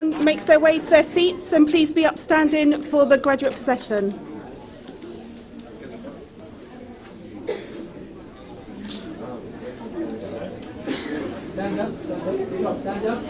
Makes their way to their seats, and please be upstanding for the graduate procession. Stand up, stand up.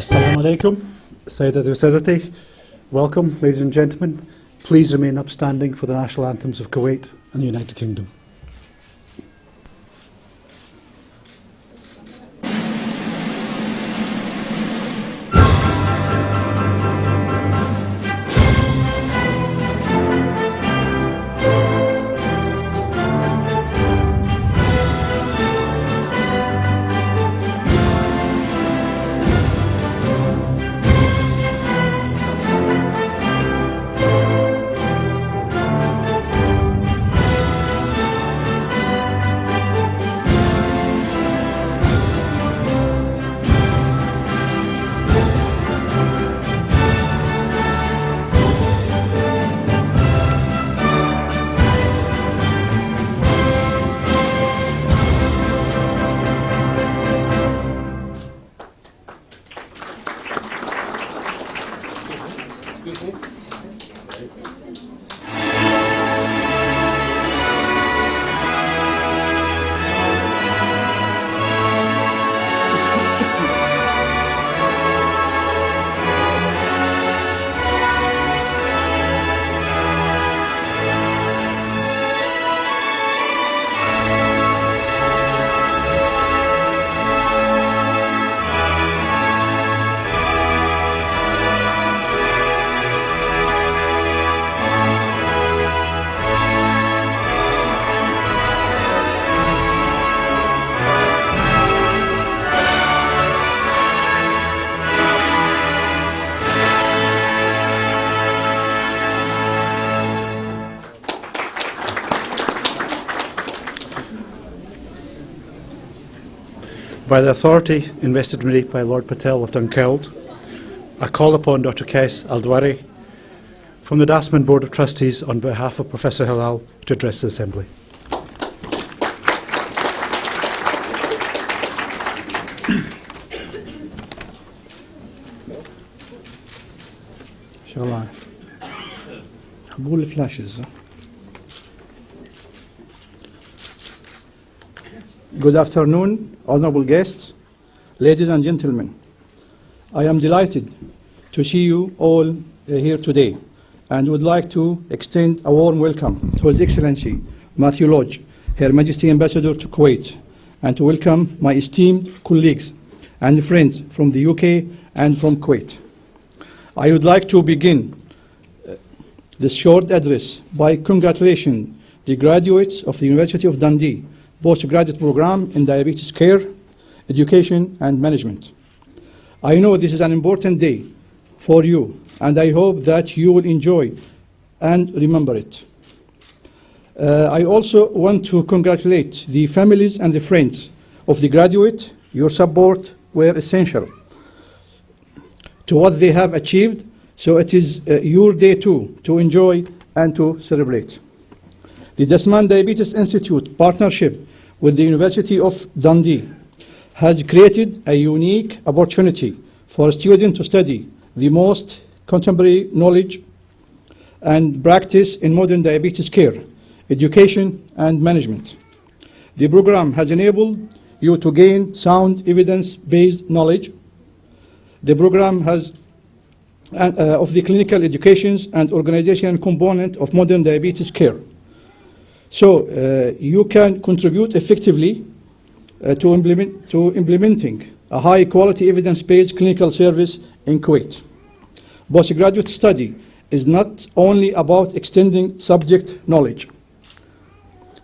Assalamu alaikum, Sayyidati wa Sayyidati. Welcome, ladies and gentlemen. Please remain upstanding for the national anthems of Kuwait and the United Kingdom. By the authority invested in me by Lord Patel of Dunkeld, I call upon Dr. Kes Al-Dwari from the Dasman Board of Trustees on behalf of Professor Halal to address the Assembly. Inshallah. Habul flashes. Good afternoon, honorable guests, ladies and gentlemen. I am delighted to see you all here today and would like to extend a warm welcome to His Excellency Matthew Lodge, Her Majesty Ambassador to Kuwait, and to welcome my esteemed colleagues and friends from the UK and from Kuwait. I would like to begin this short address by congratulating the graduates of the University of Dundee postgraduate program in diabetes care, education and management. I know this is an important day for you, and I hope that you will enjoy and remember it. I also want to congratulate the families and the friends of the graduate. Your support were essential to what they have achieved, so it is your day too to enjoy and to celebrate. The Dasman Diabetes Institute partnership with the University of Dundee has created a unique opportunity for students to study the most contemporary knowledge and practice in modern diabetes care, education, and management. The program has enabled you to gain sound evidence-based knowledge. The program has of the clinical educations and organization component of modern diabetes care. So you can contribute effectively to implementing a high-quality evidence-based clinical service in Kuwait. Postgraduate study is not only about extending subject knowledge,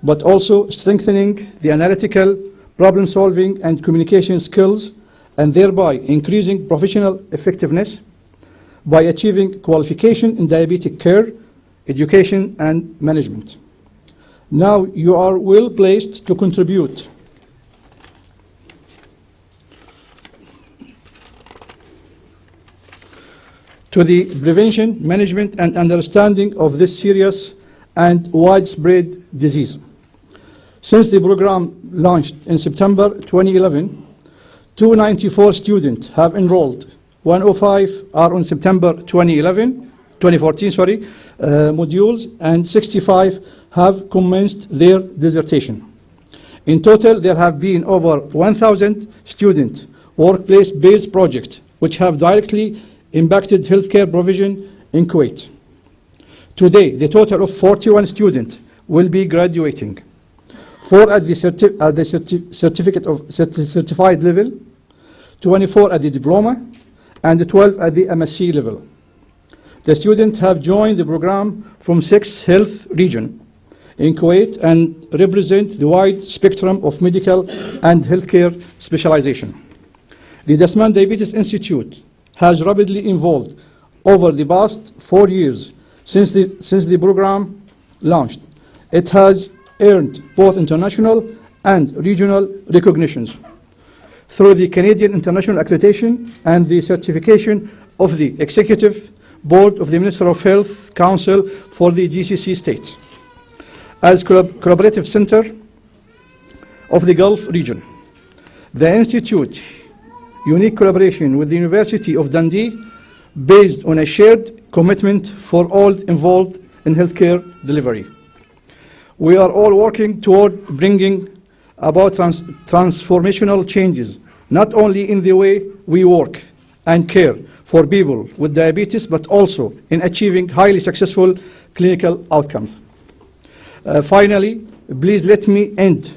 but also strengthening the analytical, problem-solving, and communication skills, and thereby increasing professional effectiveness by achieving qualification in diabetic care, education, and management. Now you are well placed to contribute to the prevention, management, and understanding of this serious and widespread disease. Since the program launched in September 2011, 294 students have enrolled. 105 are on September 2014, modules, and 65 have commenced their dissertation. In total, there have been over 1,000 student workplace-based projects which have directly impacted healthcare provision in Kuwait. Today, the total of 41 students will be graduating, 4 at the certified level, 24 at the diploma, and 12 at the MSc level. The students have joined the program from 6 health regions in Kuwait and represent the wide spectrum of medical and healthcare specialization. The Dasman Diabetes Institute has rapidly evolved over the past 4 years since the program launched. It has earned both international and regional recognitions through the Canadian International Accreditation and the certification of the Executive Board of the Minister of Health Council for the GCC states. As collaborative center of the Gulf region, the Institute unique collaboration with the University of Dundee based on a shared commitment for all involved in healthcare delivery. We are all working toward bringing about transformational changes, not only in the way we work and care for people with diabetes, but also in achieving highly successful clinical outcomes. Finally, please let me end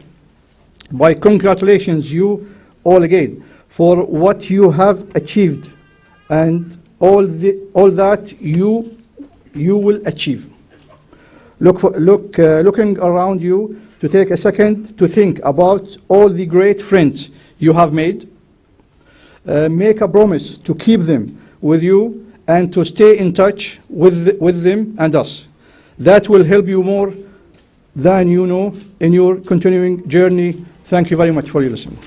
by congratulating you all again for what you have achieved and all that you will achieve. Looking around you to take a second to think about all the great friends you have made. Make a promise to keep them with you and to stay in touch with them and us. That will help you more than you know in your continuing journey. Thank you very much for your listening.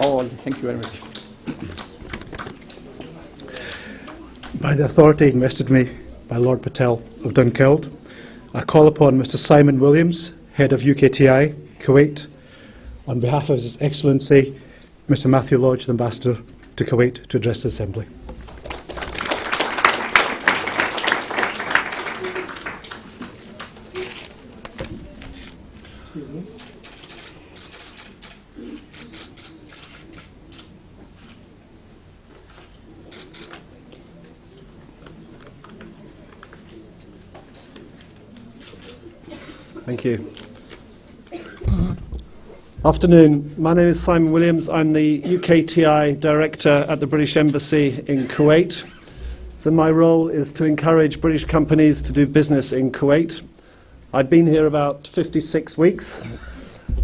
Oh, thank you very much. By the authority invested in me by Lord Patel of Dunkeld, I call upon Mr. Simon Williams, Head of UKTI, Kuwait, on behalf of His Excellency, Mr. Matthew Lodge, the Ambassador to Kuwait, to address the Assembly. Thank you. Afternoon. My name is Simon Williams. I'm the UKTI Director at the British Embassy in Kuwait. So my role is to encourage British companies to do business in Kuwait. I've been here about 56 weeks.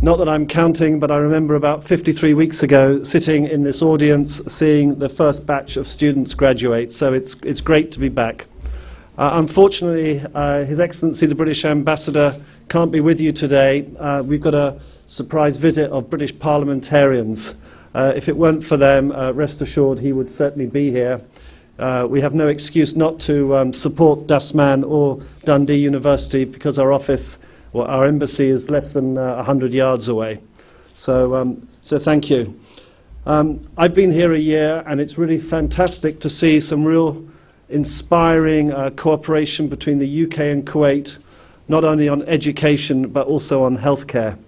Not that I'm counting, but I remember about 53 weeks ago sitting in this audience seeing the first batch of students graduate. So it's great to be back. Unfortunately, His Excellency the British Ambassador can't be with you today. We've got a surprise visit of British parliamentarians. If it weren't for them, rest assured he would certainly be here. We have no excuse not to support Dasman or Dundee University because our office, or our embassy, is less than 100 yards away. So thank you. I've been here a year, and it's really fantastic to see some real inspiring cooperation between the UK and Kuwait, not only on education but also on healthcare.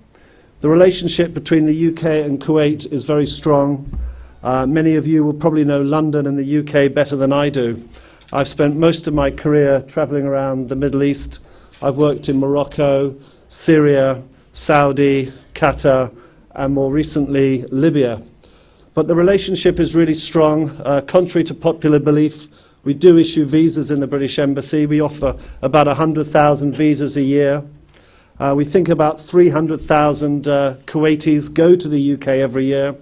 The relationship between the UK and Kuwait is very strong. Many of you will probably know London and the UK better than I do. I've spent most of my career travelling around the Middle East. I've worked in Morocco, Syria, Saudi, Qatar, and more recently Libya. But the relationship is really strong. Contrary to popular belief, we do issue visas in the British Embassy. We offer about 100,000 visas a year. We think about 300,000 Kuwaitis go to the UK every year.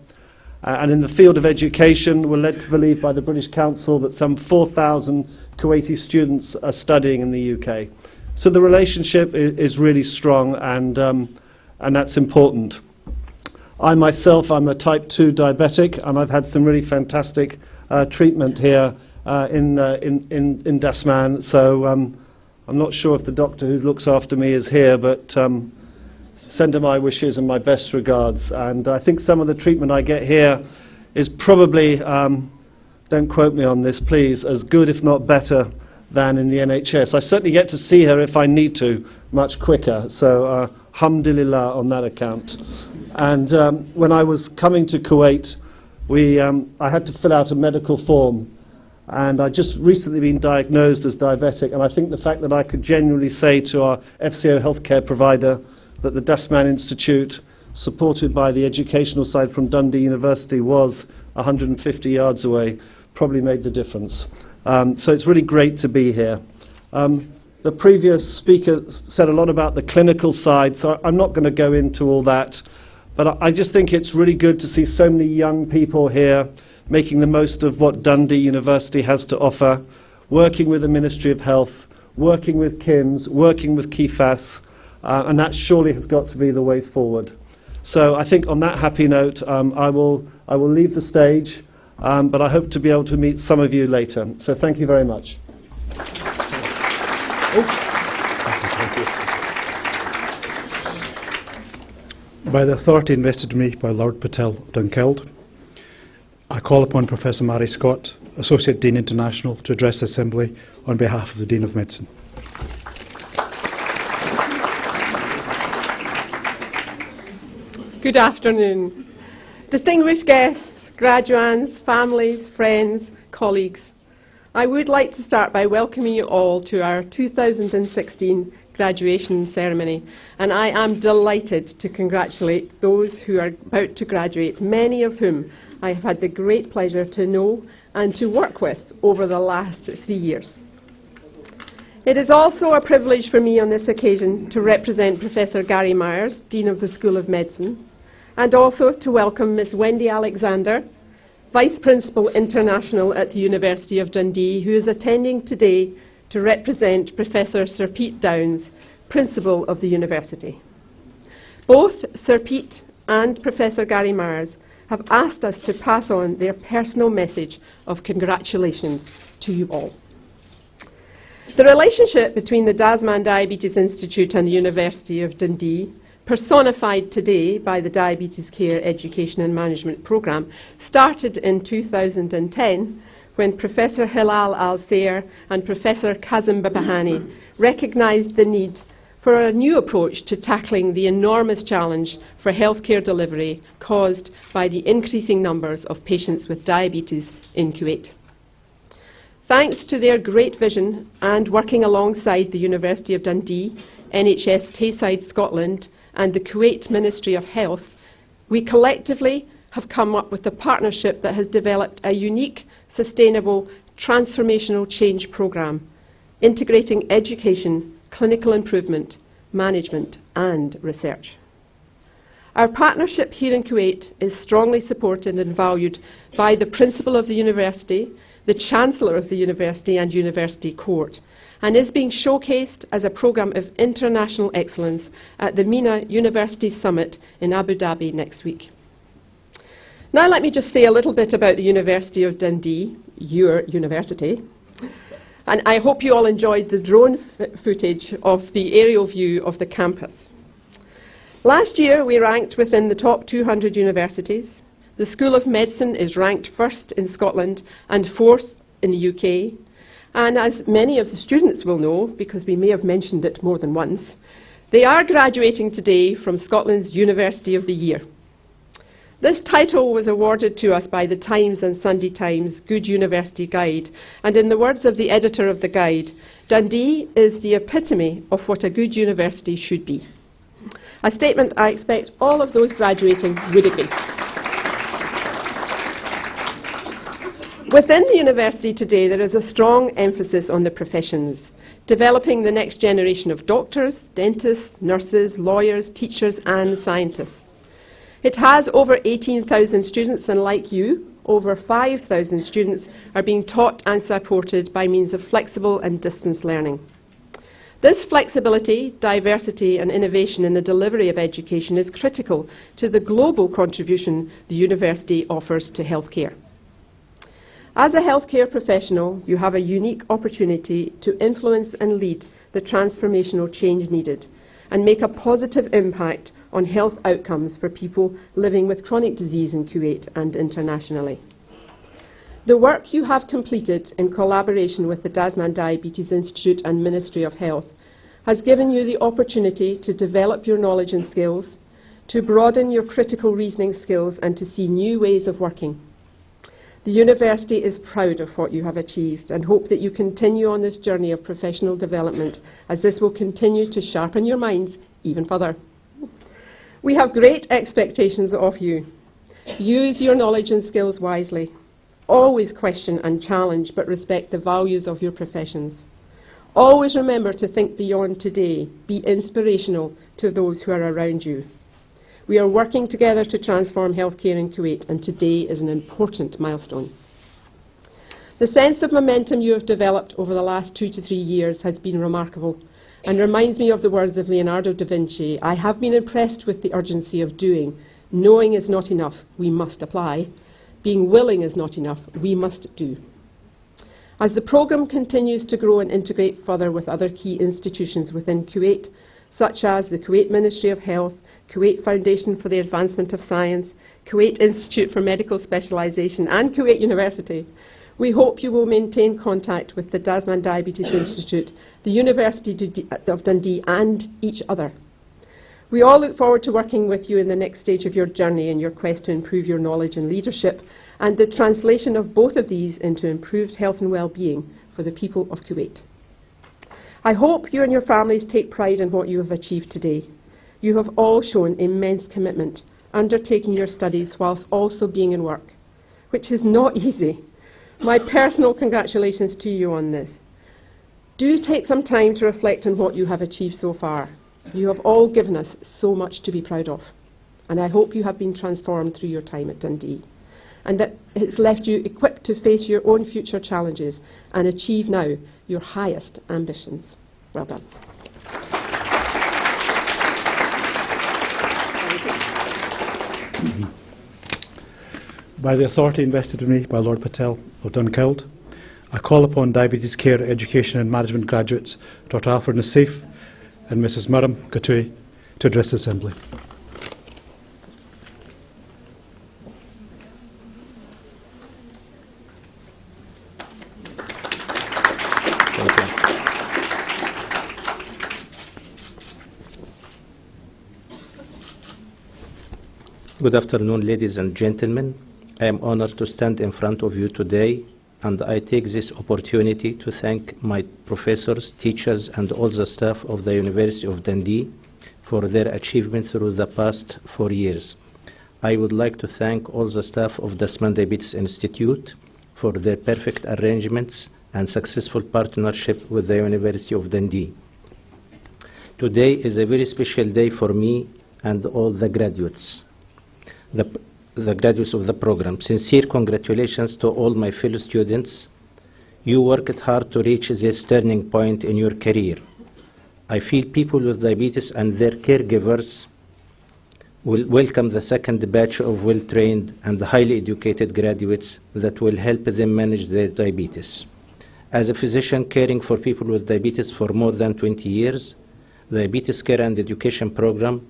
And in the field of education, we're led to believe by the British Council that some 4,000 Kuwaiti students are studying in the UK. So the relationship is really strong, and that's important. I myself, I'm a type 2 diabetic, and I've had some really fantastic treatment here in Dasman. So I'm not sure if the doctor who looks after me is here, but send her my wishes and my best regards. And I think some of the treatment I get here is probably, don't quote me on this please, as good if not better than in the NHS. I certainly get to see her if I need to much quicker, so alhamdulillah on that account. And when I was coming to Kuwait, I had to fill out a medical form, and I'd just recently been diagnosed as diabetic, and I think the fact that I could genuinely say to our FCO healthcare provider that the Dasman Institute, supported by the educational side from Dundee University, was 150 yards away, probably made the difference. So it's really great to be here. The previous speaker said a lot about the clinical side, so I'm not going to go into all that, but I just think it's really good to see so many young people here making the most of what Dundee University has to offer, working with the Ministry of Health, working with KIMS, working with KIFAS, and that surely has got to be the way forward. So I think on that happy note, I will leave the stage, but I hope to be able to meet some of you later. So thank you very much. By the authority invested in me by Lord Patel of Dunkeld, I call upon Professor Mary Scott, Associate Dean International, to address the Assembly on behalf of the Dean of Medicine. Good afternoon. Distinguished guests, graduands, families, friends, colleagues. I would like to start by welcoming you all to our 2016 graduation ceremony, and I am delighted to congratulate those who are about to graduate, many of whom I have had the great pleasure to know and to work with over the last 3 years. It is also a privilege for me on this occasion to represent Professor Gary Myers, Dean of the School of Medicine, and also to welcome Ms. Wendy Alexander, Vice Principal International at the University of Dundee, who is attending today to represent Professor Sir Pete Downs, Principal of the University. Both Sir Pete and Professor Gary Myers have asked us to pass on their personal message of congratulations to you all. The relationship between the Dasman Diabetes Institute and the University of Dundee, personified today by the Diabetes Care Education and Management Programme, started in 2010 when Professor Hilal Al-Sayer and Professor Kazim Babahani recognised the need for a new approach to tackling the enormous challenge for healthcare delivery caused by the increasing numbers of patients with diabetes in Kuwait. Thanks to their great vision and working alongside the University of Dundee, NHS Tayside Scotland and the Kuwait Ministry of Health, we collectively have come up with a partnership that has developed a unique, sustainable, transformational change programme, integrating education, clinical improvement, management and research. Our partnership here in Kuwait is strongly supported and valued by the Principal of the University, the Chancellor of the University and University Court, and is being showcased as a programme of international excellence at the MENA University Summit in Abu Dhabi next week. Now let me just say a little bit about the University of Dundee. your university. And I hope you all enjoyed the drone footage of the aerial view of the campus. Last year, we ranked within the top 200 universities. The School of Medicine is ranked first in Scotland and fourth in the UK. And as many of the students will know, because we may have mentioned it more than once, they are graduating today from Scotland's University of the Year. This title was awarded to us by the Times and Sunday Times Good University Guide, and in the words of the editor of the guide, Dundee is the epitome of what a good university should be. A statement I expect all of those graduating would agree. Within the university today, there is a strong emphasis on the professions, developing the next generation of doctors, dentists, nurses, lawyers, teachers and scientists. It has over 18,000 students, and like you, over 5,000 students are being taught and supported by means of flexible and distance learning. This flexibility, diversity and innovation in the delivery of education is critical to the global contribution the university offers to healthcare. As a healthcare professional, you have a unique opportunity to influence and lead the transformational change needed and make a positive impact on health outcomes for people living with chronic disease in Kuwait and internationally. The work you have completed in collaboration with the Dasman Diabetes Institute and Ministry of Health has given you the opportunity to develop your knowledge and skills, to broaden your critical reasoning skills and to see new ways of working. The university is proud of what you have achieved and hope that you continue on this journey of professional development, as this will continue to sharpen your minds even further. We have great expectations of you. Use your knowledge and skills wisely. Always question and challenge, but respect the values of your professions. Always remember to think beyond today. Be inspirational to those who are around you. We are working together to transform healthcare in Kuwait, and today is an important milestone. The sense of momentum you have developed over the last 2 to 3 years has been remarkable and reminds me of the words of Leonardo da Vinci. I have been impressed with the urgency of doing. Knowing is not enough, we must apply. Being willing is not enough, we must do. As the programme continues to grow and integrate further with other key institutions within Kuwait, such as the Kuwait Ministry of Health, Kuwait Foundation for the Advancement of Science, Kuwait Institute for Medical Specialisation and Kuwait University, we hope you will maintain contact with the Dasman Diabetes Institute, the University of Dundee and each other. We all look forward to working with you in the next stage of your journey in your quest to improve your knowledge and leadership, and the translation of both of these into improved health and well-being for the people of Kuwait. I hope you and your families take pride in what you have achieved today. You have all shown immense commitment, undertaking your studies whilst also being in work, which is not easy. My personal congratulations to you on this. Do take some time to reflect on what you have achieved so far. You have all given us so much to be proud of, and I hope you have been transformed through your time at Dundee, and that it's left you equipped to face your own future challenges and achieve now your highest ambitions. Well done. By the authority invested in me by Lord Patel of Dunkeld, I call upon Diabetes Care, Education and Management graduates Dr Alfred Nassif and Mrs Miriam Gatui to address the Assembly. Good afternoon, ladies and gentlemen. I am honored to stand in front of you today, and I take this opportunity to thank my professors, teachers, and all the staff of the University of Dundee for their achievement through the past 4 years. I would like to thank all the staff of the Dasman Diabetes Institute for their perfect arrangements and successful partnership with the University of Dundee. Today is a very special day for me and all the graduates. The graduates of the program. Sincere congratulations to all my fellow students. You worked hard to reach this turning point in your career. I feel people with diabetes and their caregivers will welcome the second batch of well-trained and highly educated graduates that will help them manage their diabetes. As a physician caring for people with diabetes for more than 20 years, the Diabetes Care and Education Program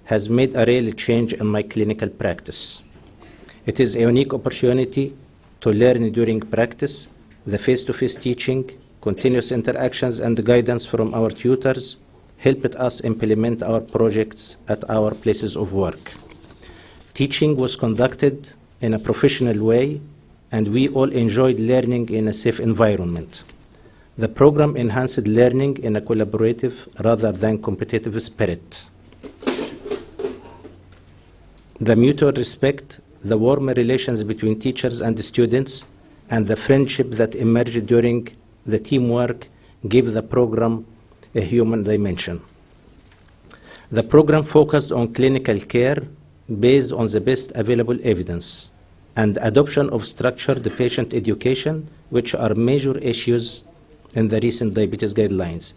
has made a real change in my clinical practice. It is a unique opportunity to learn during practice, the face-to-face teaching, continuous interactions and guidance from our tutors helped us implement our projects at our places of work. Teaching was conducted in a professional way, and we all enjoyed learning in a safe environment. The program enhanced learning in a collaborative rather than competitive spirit. The mutual respect, the warm relations between teachers and students, and the friendship that emerged during the teamwork gave the program a human dimension. The program focused on clinical care based on the best available evidence and adoption of structured patient education, which are major issues in the recent diabetes guidelines.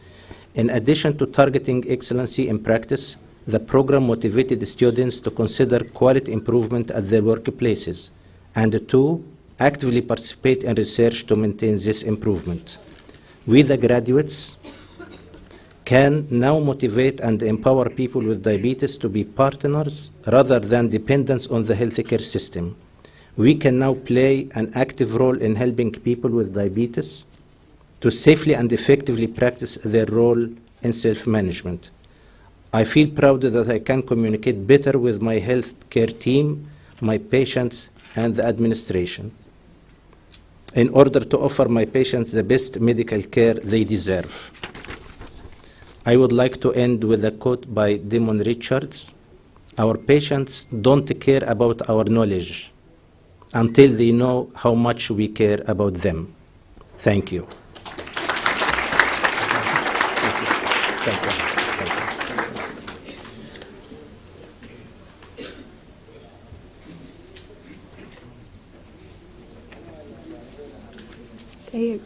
In addition to targeting excellency in practice, the program motivated students to consider quality improvement at their workplaces and to actively participate in research to maintain this improvement. We, the graduates, can now motivate and empower people with diabetes to be partners rather than dependents on the healthcare system. We can now play an active role in helping people with diabetes to safely and effectively practice their role in self-management. I feel proud that I can communicate better with my healthcare team, my patients, and the administration in order to offer my patients the best medical care they deserve. I would like to end with a quote by Damon Richards. Our patients don't care about our knowledge until they know how much we care about them. Thank you. Thank you.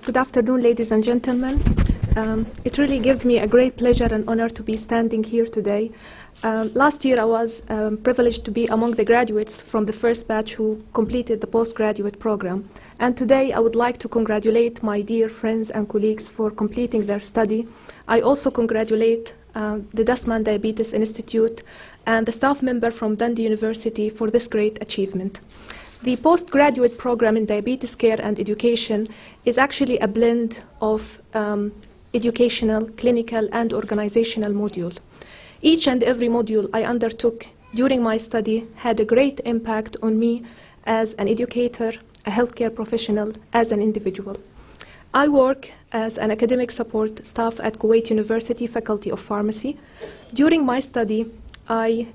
Good afternoon, ladies and gentlemen. It really gives me a great pleasure and honor to be standing here today. Last year I was privileged to be among the graduates from the first batch who completed the postgraduate program. And today I would like to congratulate my dear friends and colleagues for completing their study. I also congratulate the Dasman Diabetes Institute and the staff member from Dundee University for this great achievement. The postgraduate program in diabetes care and education is actually a blend of educational, clinical, and organizational module. Each and every module I undertook during my study had a great impact on me as an educator, a healthcare professional, as an individual. I work as an academic support staff at Kuwait University Faculty of Pharmacy. During my study, I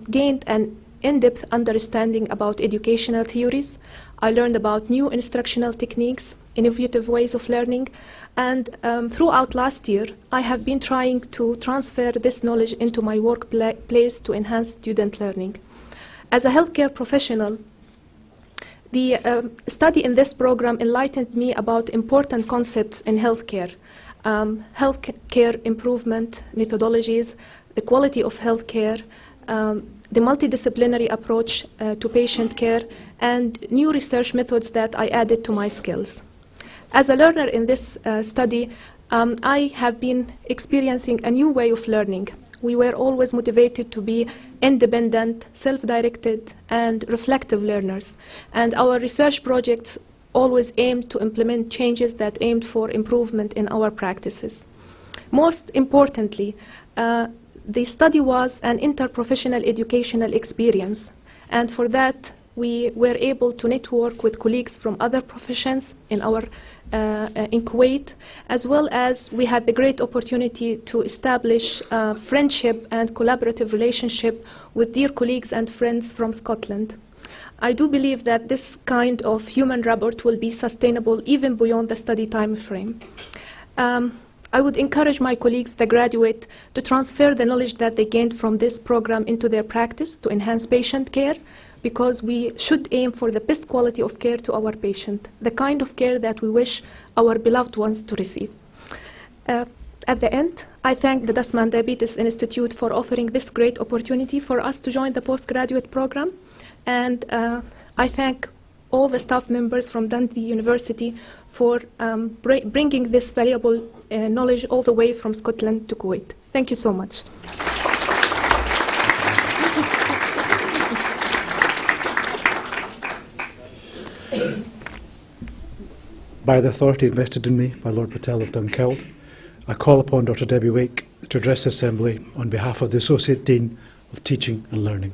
gained an in-depth understanding about educational theories. I learned about new instructional techniques, innovative ways of learning, and throughout last year, I have been trying to transfer this knowledge into my workplace to enhance student learning. As a healthcare professional, the study in this program enlightened me about important concepts in healthcare, healthcare improvement methodologies, the quality of healthcare, the multidisciplinary approach to patient care, and new research methods that I added to my skills. As a learner in this study, I have been experiencing a new way of learning. We were always motivated to be independent, self-directed, and reflective learners. And our research projects always aimed to implement changes that aimed for improvement in our practices. Most importantly, the study was an interprofessional educational experience, and for that we were able to network with colleagues from other professions in Kuwait, as well as we had the great opportunity to establish friendship and collaborative relationship with dear colleagues and friends from Scotland. I do believe that this kind of human rapport will be sustainable even beyond the study time frame. I would encourage my colleagues, the graduate, to transfer the knowledge that they gained from this program into their practice to enhance patient care, because we should aim for the best quality of care to our patient, the kind of care that we wish our beloved ones to receive. At the end, I thank the Dasman Diabetes Institute for offering this great opportunity for us to join the postgraduate program. And I thank all the staff members from Dundee University for bringing this valuable knowledge all the way from Scotland to Kuwait. Thank you so much. By the authority invested in me by Lord Patel of Dunkeld, I call upon Dr. Debbie Wake to address the Assembly on behalf of the Associate Dean of Teaching and Learning.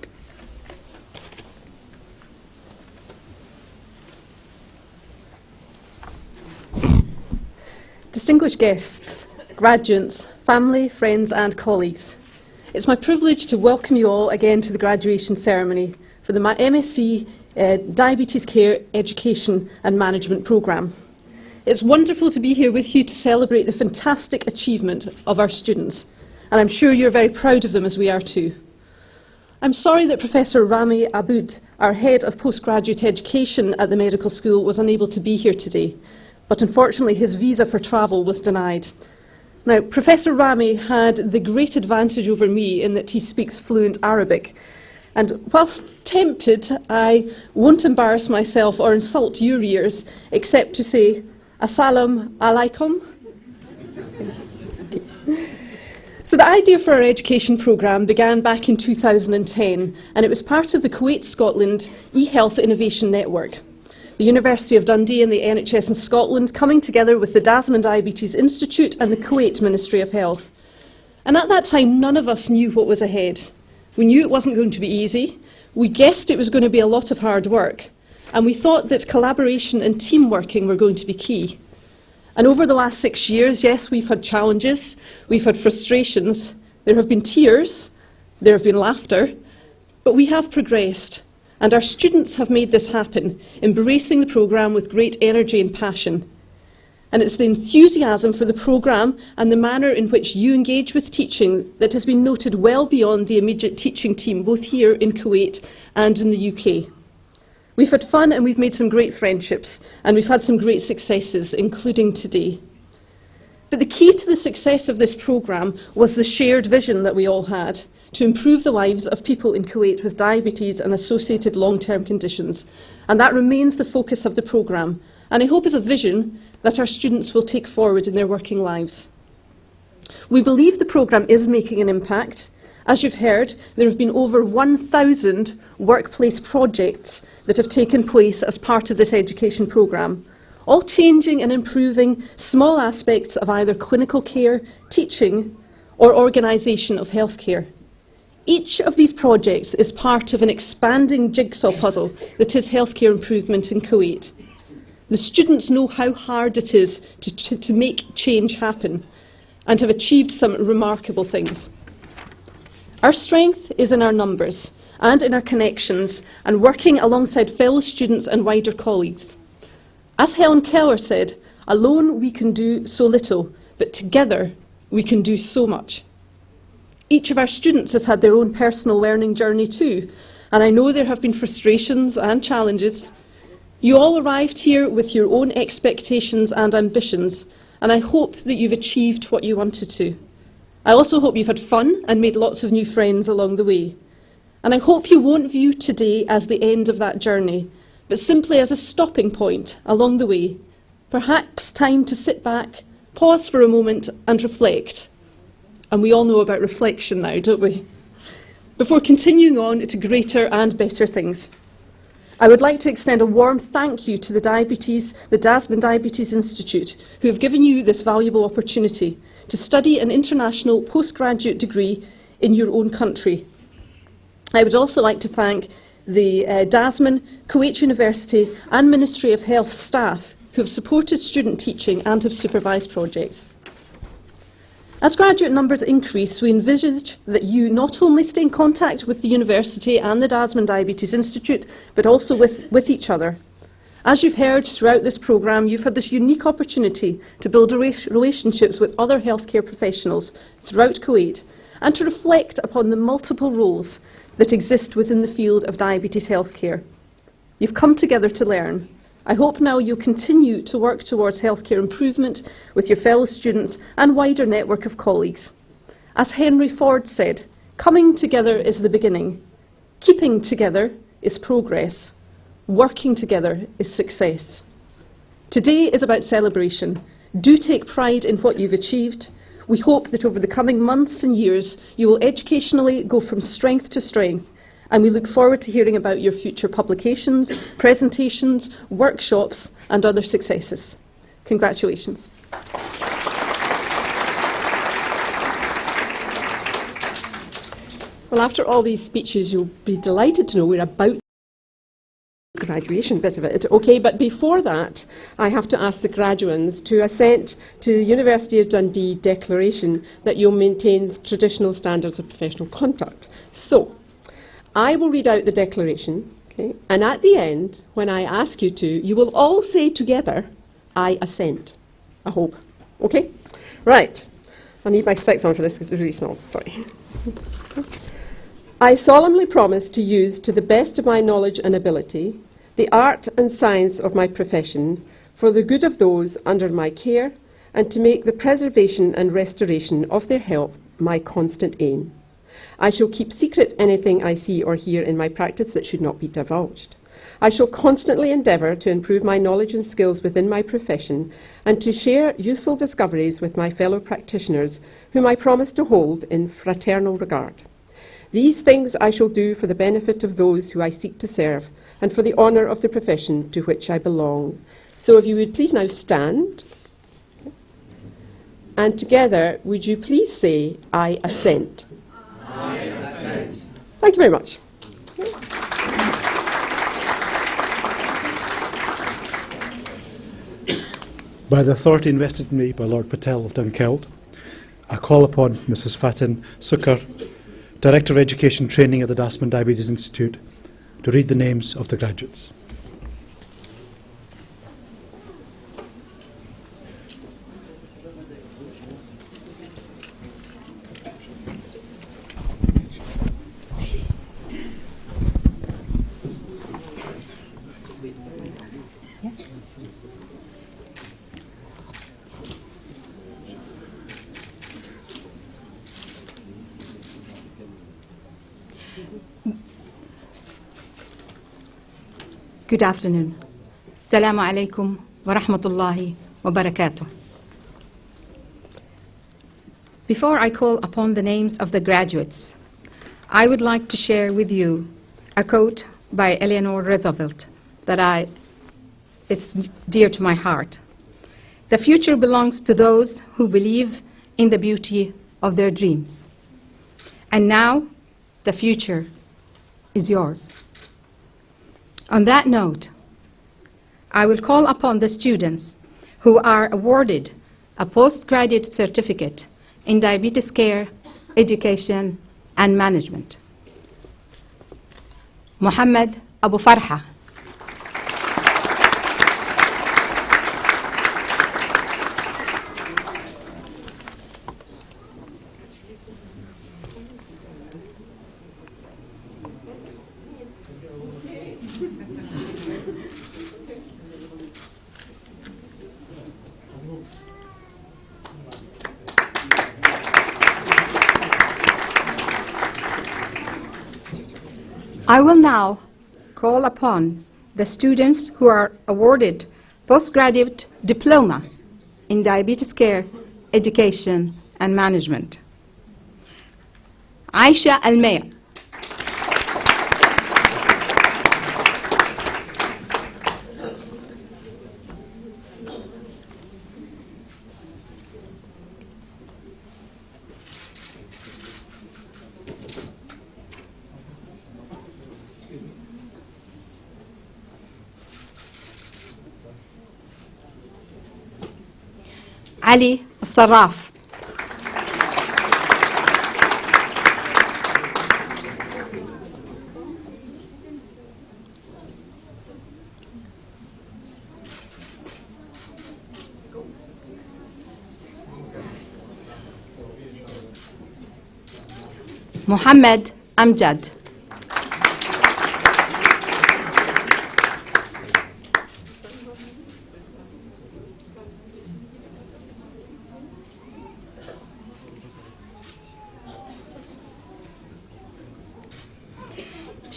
Distinguished guests, graduates, family, friends and colleagues, it's my privilege to welcome you all again to the graduation ceremony for the MSc Diabetes Care Education and Management programme. It's wonderful to be here with you to celebrate the fantastic achievement of our students, and I'm sure you're very proud of them as we are too. I'm sorry that Professor Rami Aboud, our Head of Postgraduate Education at the Medical School, was unable to be here today, but unfortunately his visa for travel was denied. Now, Professor Rami had the great advantage over me in that he speaks fluent Arabic, and whilst tempted, I won't embarrass myself or insult your ears, except to say, Assalamu alaikum. So the idea for our education programme began back in 2010, and it was part of the Kuwait Scotland eHealth Innovation Network. The University of Dundee and the NHS in Scotland coming together with the Dasman Diabetes Institute and the Kuwait Ministry of Health. And at that time, none of us knew what was ahead. We knew it wasn't going to be easy. We guessed it was going to be a lot of hard work. And we thought that collaboration and team working were going to be key. And over the last 6 years, yes, we've had challenges, we've had frustrations, there have been tears, there have been laughter, but we have progressed. And our students have made this happen, embracing the programme with great energy and passion. And it's the enthusiasm for the programme and the manner in which you engage with teaching that has been noted well beyond the immediate teaching team, both here in Kuwait and in the UK. We've had fun and we've made some great friendships, and we've had some great successes, including today. But the key to the success of this programme was the shared vision that we all had to improve the lives of people in Kuwait with diabetes and associated long-term conditions. And that remains the focus of the programme, and I hope is a vision that our students will take forward in their working lives. We believe the programme is making an impact. As you've heard, there have been over 1,000 workplace projects that have taken place as part of this education programme, all changing and improving small aspects of either clinical care, teaching or organisation of healthcare. Each of these projects is part of an expanding jigsaw puzzle that is healthcare improvement in Kuwait. The students know how hard it is to make change happen and have achieved some remarkable things. Our strength is in our numbers and in our connections and working alongside fellow students and wider colleagues. As Helen Keller said, alone we can do so little, but together we can do so much. Each of our students has had their own personal learning journey too, and I know there have been frustrations and challenges. You all arrived here with your own expectations and ambitions, and I hope that you've achieved what you wanted to. I also hope you've had fun and made lots of new friends along the way. And I hope you won't view today as the end of that journey, but simply as a stopping point along the way. Perhaps time to sit back, pause for a moment and reflect. And we all know about reflection now, don't we? Before continuing on to greater and better things. I would like to extend a warm thank you to the Dasman Diabetes Institute, who have given you this valuable opportunity to study an international postgraduate degree in your own country. I would also like to thank the Dasman, Kuwait University and Ministry of Health staff who have supported student teaching and have supervised projects. As graduate numbers increase, we envisage that you not only stay in contact with the university and the Dasman Diabetes Institute, but also with each other. As you've heard throughout this programme, you've had this unique opportunity to build relationships with other healthcare professionals throughout Kuwait and to reflect upon the multiple roles that exist within the field of diabetes healthcare. You've come together to learn. I hope now you'll continue to work towards healthcare improvement with your fellow students and wider network of colleagues. As Henry Ford said, coming together is the beginning, keeping together is progress, working together is success. Today is about celebration. Do take pride in what you've achieved. We hope that over the coming months and years, you will educationally go from strength to strength, and we look forward to hearing about your future publications, presentations, workshops, and other successes. Congratulations. Well, after all these speeches, you'll be delighted to know we're about the graduation bit of it. Okay, but before that, I have to ask the graduands to assent to the University of Dundee declaration that you'll maintain traditional standards of professional conduct. So, I will read out the declaration, okay, and at the end, when I ask you to, you will all say together, I assent. I hope. Okay? Right. I need my specs on for this because it's really small. Sorry. I solemnly promise to use, to the best of my knowledge and ability, the art and science of my profession for the good of those under my care, and to make the preservation and restoration of their health my constant aim. I shall keep secret anything I see or hear in my practice that should not be divulged. I shall constantly endeavour to improve my knowledge and skills within my profession, and to share useful discoveries with my fellow practitioners, whom I promise to hold in fraternal regard. These things I shall do for the benefit of those who I seek to serve, and for the honour of the profession to which I belong. So if you would please now stand, and together would you please say, I assent. I assent. Thank you very much. By the authority invested in me by Lord Patel of Dunkeld, I call upon Mrs. Fatin Sukkar, Director of Education Training at the Dasman Diabetes Institute, to read the names of the graduates. Good afternoon. Assalamu alaikum wa rahmatullahi wa barakatuh. Before I call upon the names of the graduates, I would like to share with you a quote by Eleanor Roosevelt that it's dear to my heart. The future belongs to those who believe in the beauty of their dreams. And now, the future is yours. On that note, I will call upon the students who are awarded a postgraduate certificate in diabetes care, education, and management. Muhammad Abu Farha. I will now call upon the students who are awarded postgraduate diploma in diabetes care, education, and management. Aisha Almea. علي الصراف. محمد أمجد.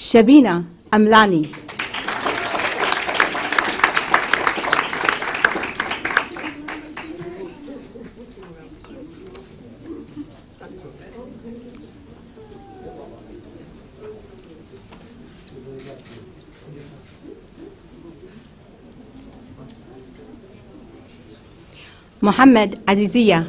Shabina Amlani. Mohammed Azizia.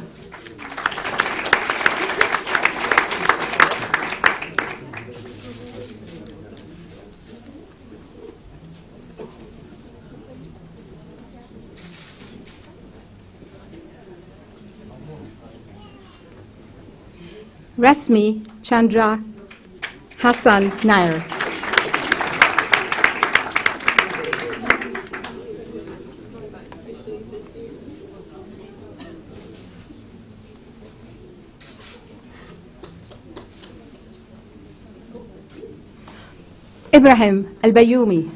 Rasmi Chandra Hassan Nair. Ibrahim Al-Bayoumi.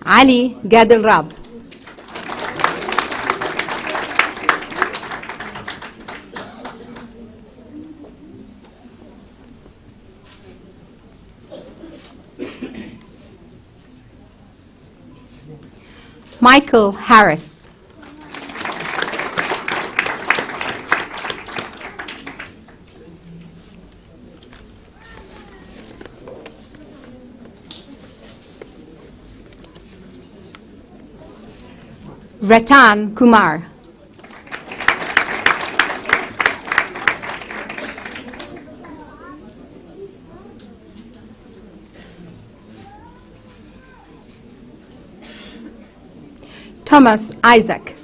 Ali Gadel Rab. Michael Harris. Ratan Kumar. Thomas Isaac.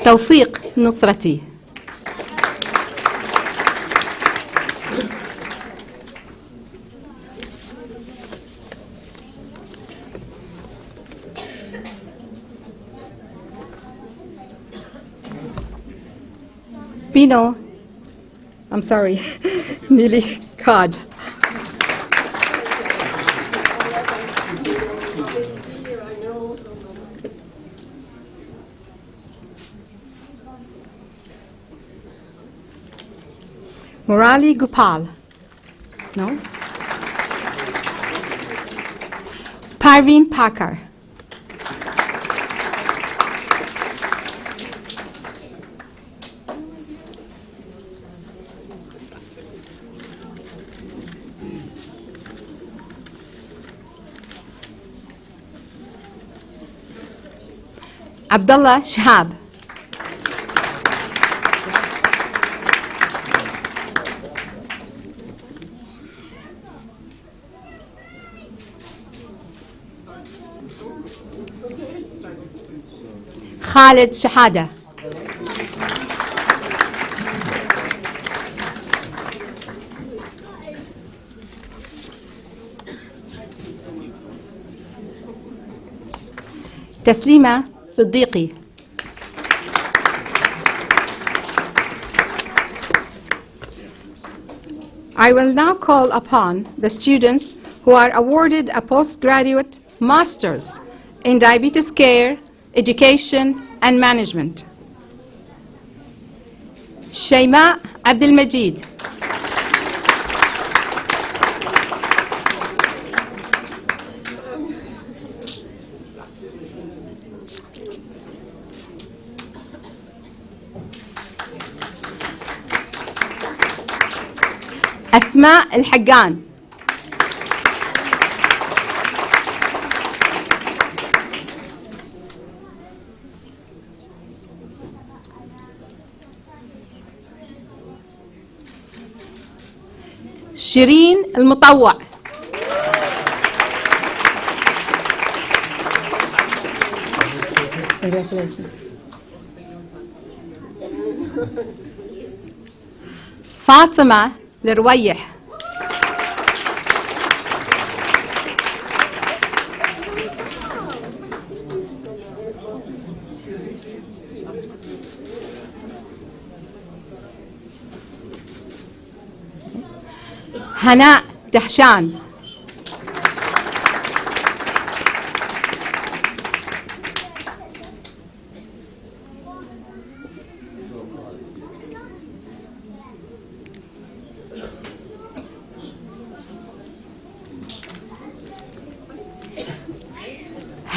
توفيق نصرتي. Bino, I'm sorry, nearly cod. Murali Gopal. No? Parveen Pakar. Abdullah Shahab. Khalid Shahada. Taslima Siddiqui. I will now call upon the students who are awarded a postgraduate master's in diabetes care, education and management. Shayma Abdul Majid. أسماء الحقان. شيرين المطوع. Congratulations. فاطمة الرويح. هناء دهشان.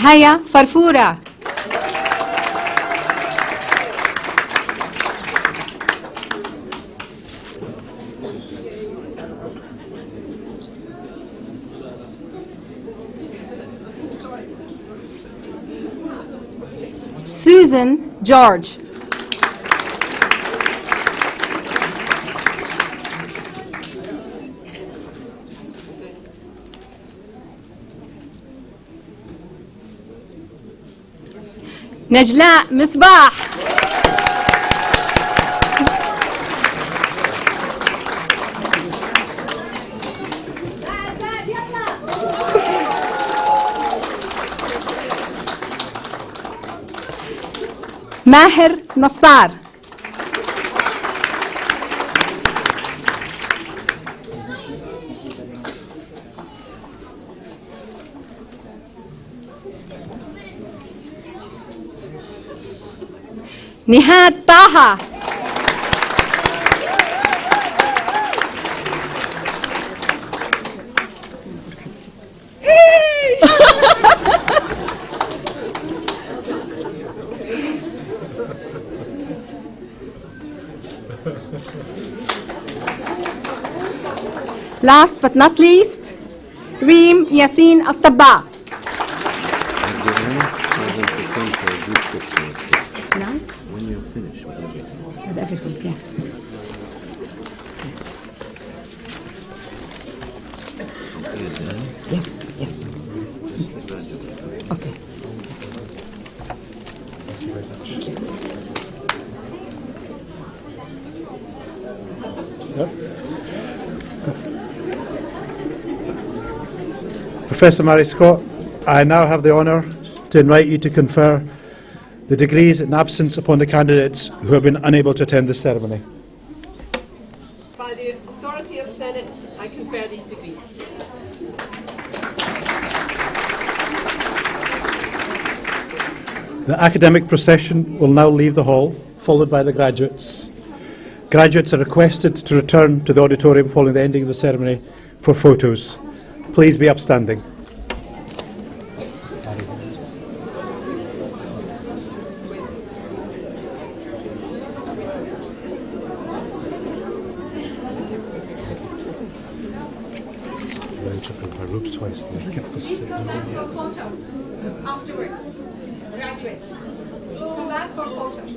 هيا فرفورة. Susan George. نجلاء مصباح. ماهر نصار. نهاد طه. Last but not least, Reem Yasin Al-Sabah. Now? When you're finished with everything. With everything, yes. Yes, yes. Okay. Thank you. Professor Mary Scott, I now have the honour to invite you to confer the degrees in absence upon the candidates who have been unable to attend this ceremony. By the authority of Senate, I confer these degrees. The academic procession will now leave the hall, followed by the graduates. Graduates are requested to return to the auditorium following the ending of the ceremony for photos. Please be upstanding. Afterwards, graduates, come back for photos.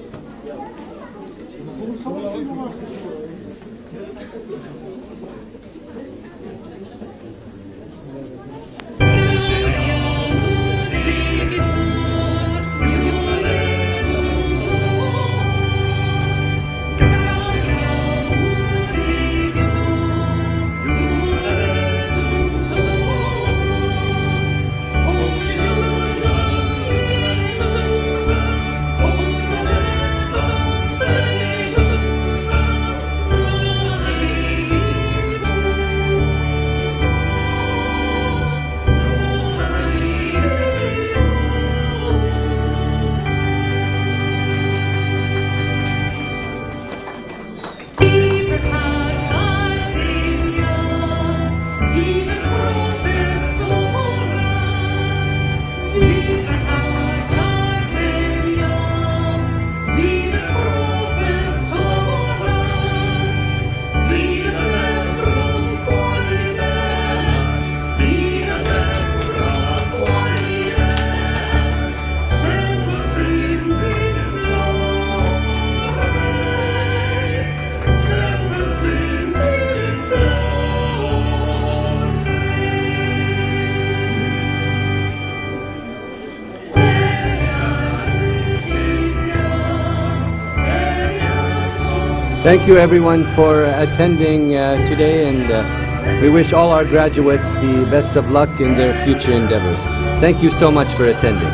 Thank you everyone for attending today, and we wish all our graduates the best of luck in their future endeavors. Thank you so much for attending.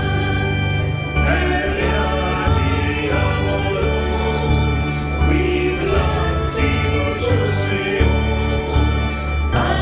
I